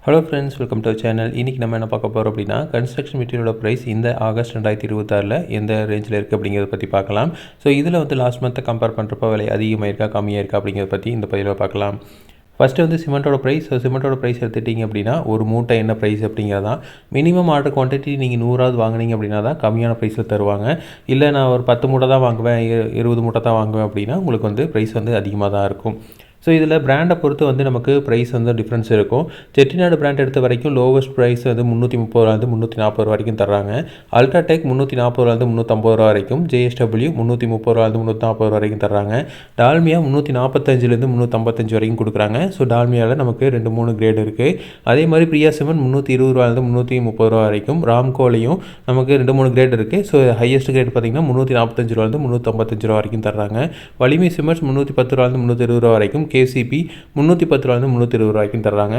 Hello friends, welcome to channel. இன்றைக்கி நம்ம என்ன பார்க்க போகிறோம் அப்படின்னா, கன்ஸ்ட்ரக்ஷன் மெட்டீரியலோட ப்ரைஸ் இந்த ஆகஸ்ட் 2026 எந்த ரேஞ்சில் இருக்குது அப்படிங்கிறத பற்றி பார்க்கலாம். ஸோ இதில் வந்து லாஸ்ட் மந்த்தை கம்பேர் பண்ணுறப்போ விலை அதிகமாக இருக்கா கம்மியாக இருக்கா அப்படிங்கிறத பற்றி இந்த பதிவில் பார்க்கலாம். ஃபஸ்ட்டு வந்து சிமெண்ட்டோட ப்ரைஸ். சிமெண்ட்டோட ப்ரைஸ் எடுத்துட்டிங்க அப்படின்னா ஒரு மூட்டை என்ன ப்ரைஸ் அப்படிங்கிறதான். மினிமம் ஆர்டர் குவான்டிட்டி நீங்கள் 100 வாங்கினீங்க அப்படின்னா தான் கம்மியான ப்ரைஸில் தருவாங்க. இல்லை நான் ஒரு 10 மூட்டை தான் வாங்குவேன், 20 மூட்டை தான் வாங்குவேன் அப்படின்னா உங்களுக்கு வந்து ப்ரைஸ் வந்து அதிகமாக தான் இருக்கும். ஸோ இதில் பிராண்டை பொறுத்து வந்து நமக்கு ப்ரைஸ் வந்து டிஃப்ரென்ஸ் இருக்கும். செட்டிநாடு பிராண்ட் எடுத்த வரைக்கும் லோவஸ்ட் ப்ரைஸ் வந்து 330 340 வரைக்கும் தர்றாங்க. அல்ட்ராடெக் 340 350 வரைக்கும், ஜேஎஸ்டபிள்யூ 330 340 வரைக்கும் தர்றாங்க. டால்மியா 345 355 வரைக்கும் கொடுக்குறாங்க. ஸோ டால்மியாவில் நமக்கு 2-3 கிரேட் இருக்குது. அதே மாதிரி பிரியா சிமெண்ட் 320 330 வரைக்கும், ராம்கோலையும் நமக்கு 2-3 கிரேட் இருக்குது. ஸோ ஹையஸ்ட் கிரேட் பார்த்திங்கன்னா 345 355 வரைக்கும் தர்றாங்க. வலிமை சிமெண்ட்ஸ் 310 320 வரைக்கும், கேசிபி 310 320 வரைக்கும் தர்றாங்க.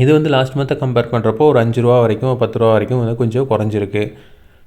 இது வந்து லாஸ்ட் மந்த்தை கம்பேர் பண்ணுறப்போ ஒரு 5 ரூபா வரைக்கும் 10 ரூபா வரைக்கும் வந்து கொஞ்சம் குறைஞ்சிருக்கு.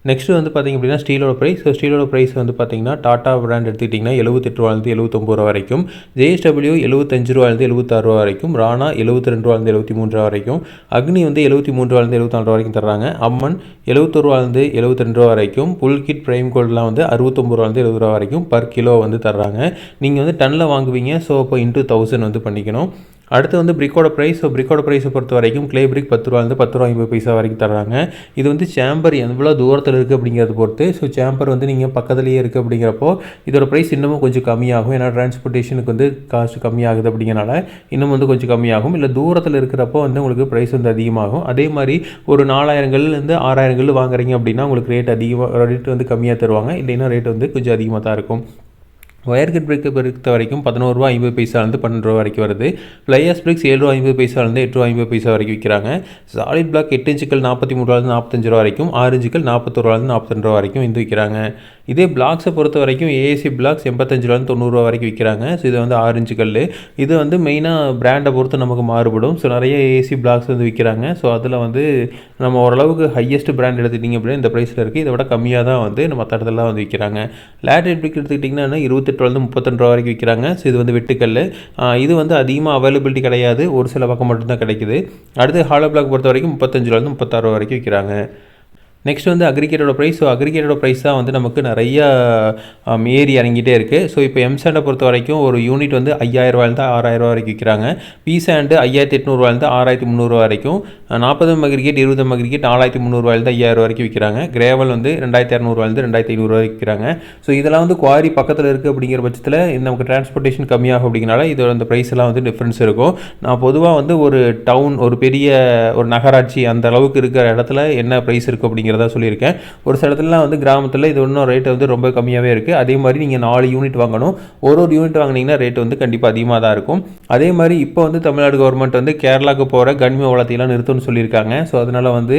நெக்ஸ்ட்டு வந்து பார்த்திங்க அப்படின்னா ஸ்டீலோட ப்ரைஸ். ஸோ ஸ்டீலோட ப்ரைஸ் வந்து பார்த்திங்கன்னா டாட்டா பிராண்ட் எடுத்துக்கிட்டிங்கன்னா 78 79 ரூபா வரைக்கும், ஜேஎஸ்டபிள்யூ 75 76 ரூபா வரைக்கும், ராணா 72 73 ரூபா வரைக்கும், அக்னி வந்து 73 74 ரூபா வரைக்கும் தர்றாங்க. அம்மன் 71 72 ரூபா வரைக்கும், புல்கிட் பிரைம் கோல்டெலாம் வந்து 69 70 ரூபா வரைக்கும் பர் கிலோ வந்து தர்றாங்க. நீங்கள் வந்து டன்னில் வாங்குவீங்க, ஸோ இப்போ இன்ட்டு 1000 வந்து பண்ணிக்கணும். அடுத்து வந்து பிரிக்கோட ப்ரைஸ். ஸோ பிரிக்கோட ப்ரைஸை பொறுத்த வரைக்கும் கிளே பிரிக் 10 ரூபா 50 வரைக்கும் தர்றாங்க. இது வந்து சேம்பர் எவ்வளோ தூரத்தில் இருக்குது அப்படிங்கிறத பொறுத்து. ஸோ சேம்பர் வந்து நீங்கள் பக்கத்துலேயே இருக்குது அப்படிங்கிறப்போ இதோட ப்ரைஸ் இன்னமும் கொஞ்சம் கம்மியாகும். ஏன்னா டிரான்ஸ்போர்ட்டேஷனுக்கு வந்து காஸ்ட் கம்மியாகுது அப்படிங்கிறனால இன்னும் வந்து கொஞ்சம் கம்மியாகும். இல்லை தூரத்தில் இருக்கிறப்போ வந்து உங்களுக்கு ப்ரைஸ் வந்து அதிகமாகும். அதே மாதிரி ஒரு 4000 6000 வாங்குறீங்க அப்படின்னா உங்களுக்கு ரேட் வந்து கம்மியாக தருவாங்க. இல்லைன்னா ரேட் வந்து கொஞ்சம் அதிகமாக தான் இருக்கும். ஒயர் கட் பிரிக்கை பொறுத்த வரைக்கும் 11 ரூபா 50 பைசாலேருந்து 12 ரூபா வரைக்கும் வருது. ஃப்ளையர்ஸ் பிரிக்ஸ் 7 ரூபா 50 பைசாலேருந்து 8 ரூபா 50 பைசா வரைக்கும் விற்கிறாங்க. சாலிட் பிளாக் 8 இன்ச்சுக்கள் 43 45 ரூபா வரைக்கும், 6 இன்ச்சுக்கள் 41 42 ரூபா வரைக்கும் வந்து விற்கிறாங்க. இதே பிளாக்ஸை பொறுத்த வரைக்கும் ஏஏசி பிளாக்ஸ் 85 90 ரூபா வரைக்கும் விற்கிறாங்க. ஸோ இது வந்து 6 இன்ச்சுக்கல். இது வந்து மெயினாக பிராண்டை பொறுத்து நமக்கு மாறுபடும். ஸோ நிறைய ஏஏசி பிளாக்ஸ் வந்து விற்கிறாங்க. ஸோ அதில் வந்து நம்ம ஓரளவுக்கு ஹையஸ்ட் பிராண்ட் எடுத்துக்கிட்டிங்க அப்படின்னா இந்த ப்ரைஸில் இருக்குது. இதை விட கம்மியாக தான் வந்து நம்ம மற்ற இடத்துலலாம் வந்து விற்கிறாங்க. லேட்ரேட் பிரிக் எடுத்துக்கிட்டிங்கன்னா 28 32 ரூபா வரைக்கும் விற்கிறாங்க. ஸோ இது வந்து வெட்டுக்கல். இது வந்து அதிகமாக அவைலபிலிட்டி கிடையாது, ஒரு சில பக்கம் மட்டும்தான் கிடைக்குது. அடுத்து ஹாலோ பிளாக் பொறுத்த வரைக்கும் 35 36 ரூபா வரைக்கும் விற்கிறாங்க. நெக்ஸ்ட் வந்து அக்ரிகேட்டோட ப்ரைஸ். ஸோ அக்ரிகேட்டோட ப்ரைஸ் தான் வந்து நமக்கு நிறையா ஏறி இறங்கிட்டே இருக்குது. ஸோ இப்போ எம்சாண்டை பொறுத்த வரைக்கும் ஒரு யூனிட் வந்து 5000 6000 ரூபா வரைக்கும் விற்கிறாங்க. பிசாண்டு 5800 6300 வரைக்கும், 40 அக்ரிகேட் 20 அக்ரிகேட் 4300 5000 வரைக்கும் விற்கிறாங்க. கிரேவல் வந்து 2200 2500 வரைக்கும் விற்கிறாங்க. ஸோ இதெல்லாம் வந்து குவாரி பக்கத்தில் இருக்குது அப்படிங்கிற பட்சத்தில் நமக்கு டிரான்ஸ்போர்ட்டேஷன் கம்மியாகும் அப்படிங்கிறனால இதோட அந்த ப்ரைஸ் எல்லாம் வந்து டிஃப்ரென்ஸ் இருக்கும். நான் பொதுவாக வந்து ஒரு டவுன், ஒரு பெரிய ஒரு நகராட்சி அந்த அளவுக்கு இருக்கிற இடத்துல என்ன ப்ரைஸ் இருக்குது அப்படிங்கிறத சொல்லியிருக்கேன். ஒரு சில இடத்துலலாம் வந்து கிராமத்தில் இது இன்னும் ரேட் வந்து ரொம்ப கம்மியாகவே இருக்குது. அதே மாதிரி நீங்கள் 4 யூனிட் வாங்கணும். ஒரு யூனிட் வாங்கினீங்கன்னா ரேட் வந்து கண்டிப்பாக அதிகமாக தான் இருக்கும். அதே மாதிரி இப்போ வந்து தமிழ்நாடு கவர்மெண்ட் வந்து கேரளாவுக்கு போகிற கனிம வளத்தையெல்லாம் நிறுத்தணும்னு சொல்லியிருக்காங்க. ஸோ அதனால் வந்து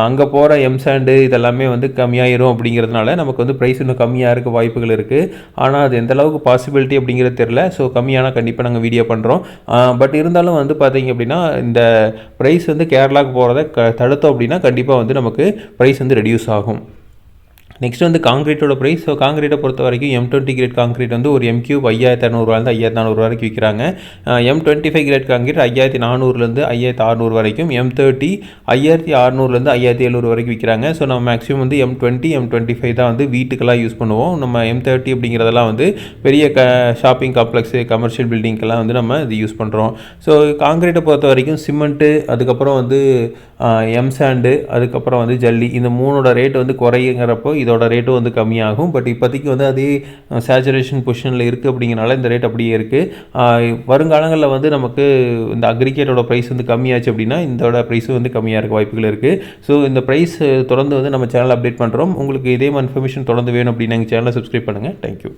அங்கே போகிற எம்சாண்டு இதெல்லாமே வந்து கம்மியாயிரும் அப்படிங்கிறதுனால நமக்கு வந்து ப்ரைஸ் இன்னும் கம்மியாக இருக்க வாய்ப்புகள் இருக்குது. ஆனால் அது எந்த அளவுக்கு பாசிபிலிட்டி அப்படிங்கிறது தெரில. ஸோ கம்மியானால் கண்டிப்பாக நாங்கள் வீடியோ பண்ணுறோம். பட் இருந்தாலும் வந்து பார்த்தீங்க அப்படின்னா இந்த ப்ரைஸ் வந்து கேரளாவுக்கு போகிறத தடுத்தோம் அப்படின்னா கண்டிப்பாக வந்து நமக்கு ப்ரைஸ் வந்து ரெடியூஸ் ஆகும். நெக்ஸ்ட் வந்து காங்கிரீட்டோட ப்ரைஸ். ஸோ காங்கிரீட்டை பொறுத்த வரைக்கும் M20 கிரேட் காங்கிரீட் வந்து ஒரு M3 5200 5400 வரைக்கும் விற்கிறாங்க. M25 கிரேட் காங்கிரீட் 5400 5600 வரைக்கும், M30 5600 5700 வரைக்கும் விற்கிறாங்க. ஸோ நம்ம மேக்ஸிமம் வந்து M20 M25 தான் வந்து வீட்டுக்கெல்லாம் யூஸ் பண்ணுவோம். நம்ம M30 அப்படிங்கிறதெல்லாம் வந்து பெரிய ஷாப்பிங் காம்ப்ளெக்ஸு கமர்ஷியல் பில்டிங்க்கெல்லாம் வந்து நம்ம இது யூஸ் பண்ணுறோம். ஸோ காங்கிரீட்டை பொறுத்த வரைக்கும் சிமெண்ட்டு, அதுக்கப்புறம் வந்து எம்சாண்டு, அதுக்கப்புறம் வந்து ஜல்லி, இந்த மூணோட ரேட் வந்து குறையுங்கிறப்போ இதோட ரேட்டும் வந்து கம்மியாகும். பட் இப்போதைக்கு வந்து அதே சேச்சுரேஷன் பொசிஷனில் இருக்குது அப்படிங்கிறனால இந்த ரேட் அப்படியே இருக்குது. வருங்காலங்களில் வந்து நமக்கு இந்த அக்ரிகேட்டோட ப்ரைஸ் வந்து கம்மியாச்சு அப்படின்னா இதோட ப்ரைஸும் வந்து கம்மியாக இருக்க வாய்ப்புகள் இருக்குது. ஸோ இந்த ப்ரைஸ் தொடர்ந்து வந்து நம்ம சேனல் அப்டேட் பண்ணுறோம். உங்களுக்கு இதே மாதிரி இன்ஃபர்மேஷன் தொடர்ந்து வேணும் அப்படின்னா எங்கள் சேனலை சப்ஸ்கிரைப் பண்ணுங்கள். தேங்க்யூ.